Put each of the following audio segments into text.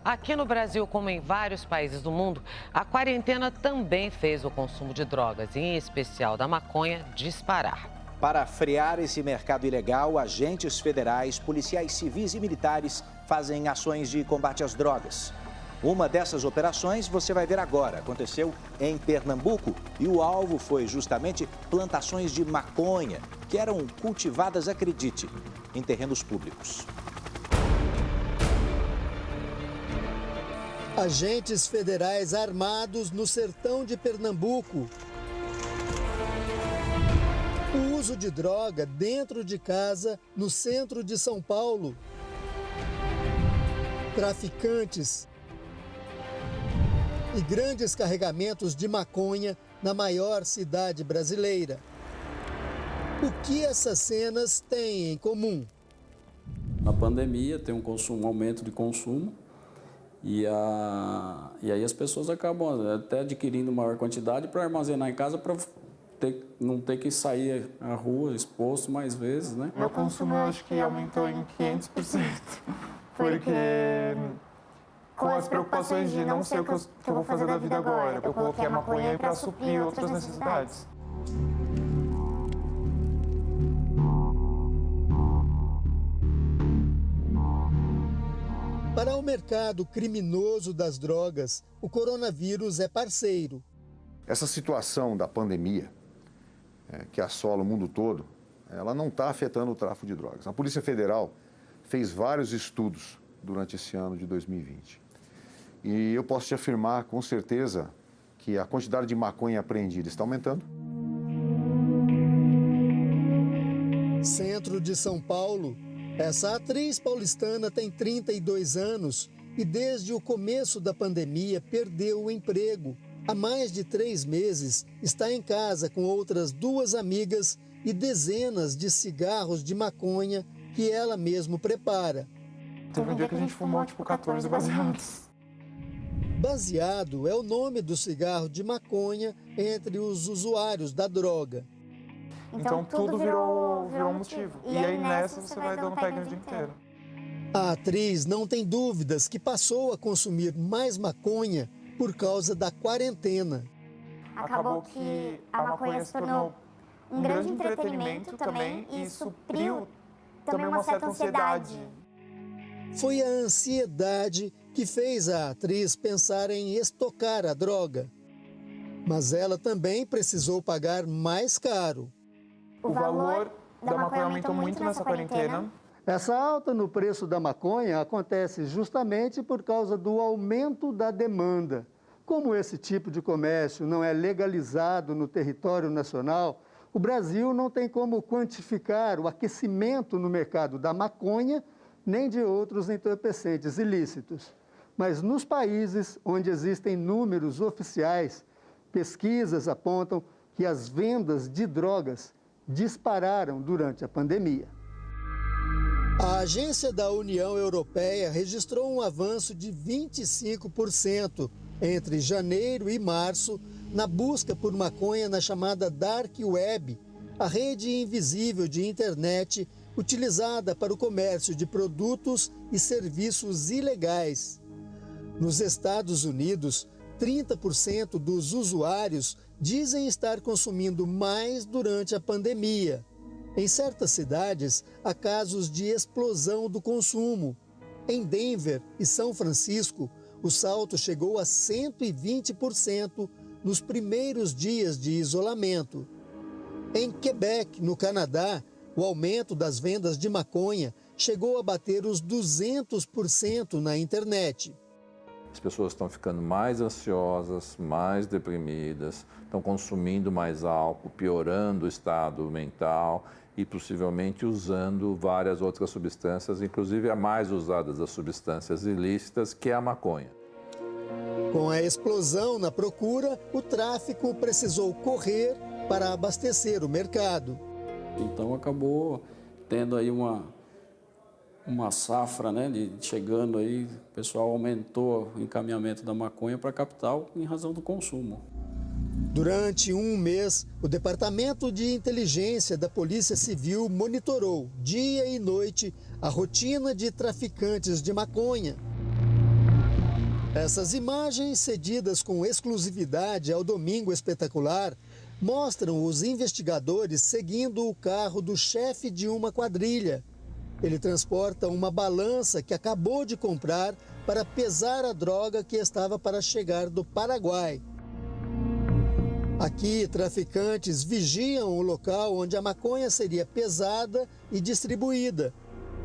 Aqui no Brasil, como em vários países do mundo, a quarentena também fez o consumo de drogas, em especial da maconha, disparar. Para frear esse mercado ilegal, agentes federais, policiais civis e militares fazem ações de combate às drogas. Uma dessas operações você vai ver agora. Aconteceu em Pernambuco e o alvo foi justamente plantações de maconha, que eram cultivadas, acredite, em terrenos públicos. Agentes federais armados no sertão de Pernambuco. O uso de droga dentro de casa no centro de São Paulo. Traficantes e grandes carregamentos de maconha na maior cidade brasileira. O que essas cenas têm em comum? Na pandemia tem um aumento de consumo e aí as pessoas acabam até adquirindo maior quantidade para armazenar em casa para não ter que sair à rua exposto mais vezes, né? Meu consumo eu acho que aumentou em 500%, porque com as preocupações de não sei o que eu vou fazer da vida agora, eu coloquei a maconha aí para suprir outras necessidades. Para o mercado criminoso das drogas, o coronavírus é parceiro. Essa situação da pandemia, que assola o mundo todo, ela não está afetando o tráfico de drogas. A Polícia Federal fez vários estudos durante esse ano de 2020. E eu posso te afirmar com certeza que a quantidade de maconha apreendida está aumentando. Centro de São Paulo. Essa atriz paulistana tem 32 anos e desde o começo da pandemia perdeu o emprego. Há mais de 3 meses está em casa com outras 2 amigas e dezenas de cigarros de maconha que ela mesma prepara. Teve um dia que a gente fumou tipo 14 baseados. Baseado é o nome do cigarro de maconha entre os usuários da droga. Então tudo virou motivo. E aí nessa você vai dando pega o dia inteiro. A atriz não tem dúvidas que passou a consumir mais maconha por causa da quarentena. Acabou que a maconha se tornou um grande entretenimento também e supriu também uma certa ansiedade. Foi a ansiedade que fez a atriz pensar em estocar a droga. Mas ela também precisou pagar mais caro. O valor da maconha aumentou muito nessa quarentena. Essa alta no preço da maconha acontece justamente por causa do aumento da demanda. Como esse tipo de comércio não é legalizado no território nacional, o Brasil não tem como quantificar o aquecimento no mercado da maconha nem de outros entorpecentes ilícitos. Mas nos países onde existem números oficiais, pesquisas apontam que as vendas de drogas dispararam durante a pandemia. A Agência da União Europeia registrou um avanço de 25% entre janeiro e março na busca por maconha na chamada Dark Web, a rede invisível de internet utilizada para o comércio de produtos e serviços ilegais. Nos Estados Unidos, 30% dos usuários dizem estar consumindo mais durante a pandemia. Em certas cidades, há casos de explosão do consumo. Em Denver e São Francisco, o salto chegou a 120% nos primeiros dias de isolamento. Em Quebec, no Canadá, o aumento das vendas de maconha chegou a bater os 200% na internet. As pessoas estão ficando mais ansiosas, mais deprimidas, estão consumindo mais álcool, piorando o estado mental e possivelmente usando várias outras substâncias, inclusive a mais usada das substâncias ilícitas, que é a maconha. Com a explosão na procura, o tráfico precisou correr para abastecer o mercado. Então acabou tendo aí uma safra, né, chegando aí, o pessoal aumentou o encaminhamento da maconha para a capital em razão do consumo. Durante um mês, o Departamento de Inteligência da Polícia Civil monitorou dia e noite a rotina de traficantes de maconha. Essas imagens, cedidas com exclusividade ao Domingo Espetacular, mostram os investigadores seguindo o carro do chefe de uma quadrilha. Ele transporta uma balança que acabou de comprar para pesar a droga que estava para chegar do Paraguai. Aqui, traficantes vigiam o local onde a maconha seria pesada e distribuída.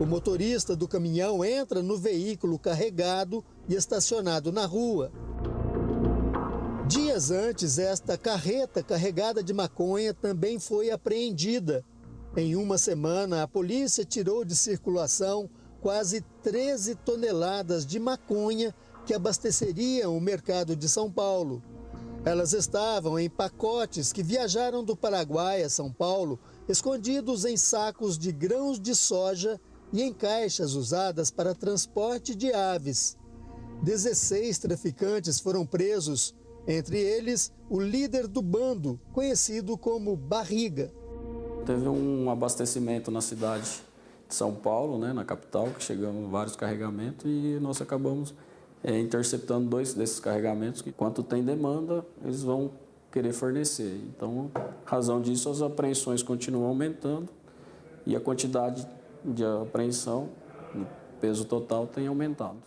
O motorista do caminhão entra no veículo carregado e estacionado na rua. Dias antes, esta carreta carregada de maconha também foi apreendida. Em uma semana, a polícia tirou de circulação quase 13 toneladas de maconha que abasteceriam o mercado de São Paulo. Elas estavam em pacotes que viajaram do Paraguai a São Paulo, escondidos em sacos de grãos de soja e em caixas usadas para transporte de aves. 16 traficantes foram presos, entre eles o líder do bando, conhecido como Barriga. Teve um abastecimento na cidade de São Paulo, né, na capital, que chegamos vários carregamentos e nós acabamos interceptando 2 desses carregamentos que, quanto tem demanda, eles vão querer fornecer. Então, razão disso, as apreensões continuam aumentando e a quantidade de apreensão, o peso total, tem aumentado.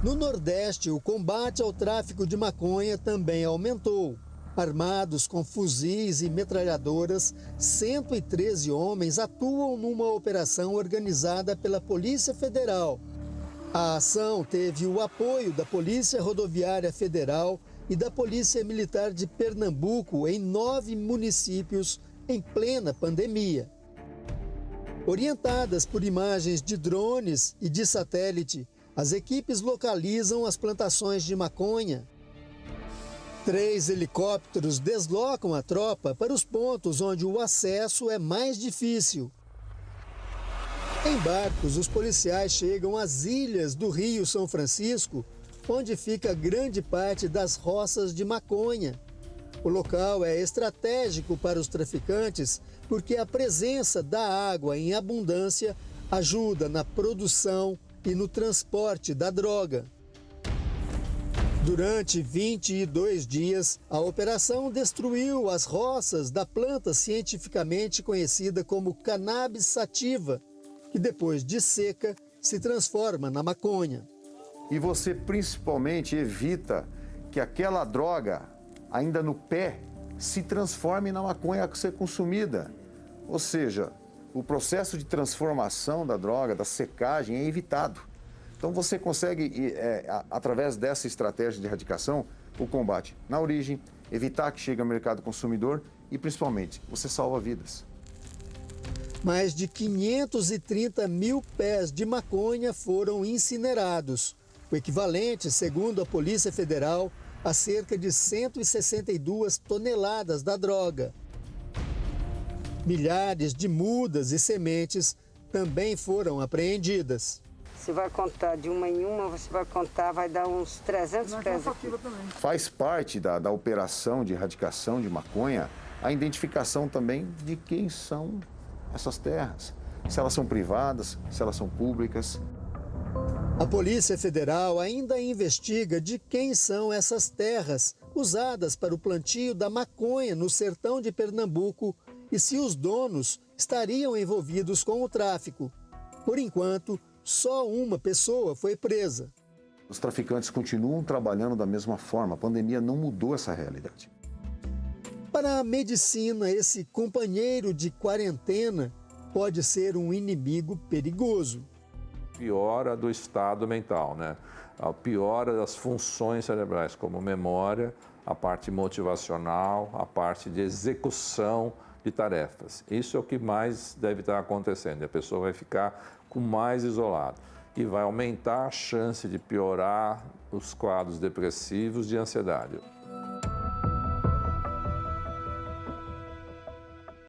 No Nordeste, o combate ao tráfico de maconha também aumentou. Armados com fuzis e metralhadoras, 113 homens atuam numa operação organizada pela Polícia Federal. A ação teve o apoio da Polícia Rodoviária Federal e da Polícia Militar de Pernambuco em 9 municípios em plena pandemia. Orientadas por imagens de drones e de satélite, as equipes localizam as plantações de maconha. 3 helicópteros deslocam a tropa para os pontos onde o acesso é mais difícil. Em barcos, os policiais chegam às ilhas do Rio São Francisco, onde fica grande parte das roças de maconha. O local é estratégico para os traficantes porque a presença da água em abundância ajuda na produção e no transporte da droga. Durante 22 dias, a operação destruiu as roças da planta cientificamente conhecida como cannabis sativa, que depois de seca se transforma na maconha. E você principalmente evita que aquela droga, ainda no pé, se transforme na maconha a ser consumida. Ou seja, o processo de transformação da droga, da secagem, é evitado. Então você consegue, através dessa estratégia de erradicação, o combate na origem, evitar que chegue ao mercado consumidor e, principalmente, você salva vidas. Mais de 530 mil pés de maconha foram incinerados, o equivalente, segundo a Polícia Federal, a cerca de 162 toneladas da droga. Milhares de mudas e sementes também foram apreendidas. Você vai contar de uma em uma, você vai contar, vai dar uns 300 pés aqui. Faz parte da operação de erradicação de maconha a identificação também de quem são essas terras. Se elas são privadas, se elas são públicas. A Polícia Federal ainda investiga de quem são essas terras usadas para o plantio da maconha no sertão de Pernambuco e se os donos estariam envolvidos com o tráfico. Por enquanto, só uma pessoa foi presa. Os traficantes continuam trabalhando da mesma forma. A pandemia não mudou essa realidade. Para a medicina, esse companheiro de quarentena pode ser um inimigo perigoso. Piora do estado mental, né? A piora das funções cerebrais, como memória, a parte motivacional, a parte de execução de tarefas. Isso é o que mais deve estar acontecendo. A pessoa vai ficar mais isolada e vai aumentar a chance de piorar os quadros depressivos de ansiedade.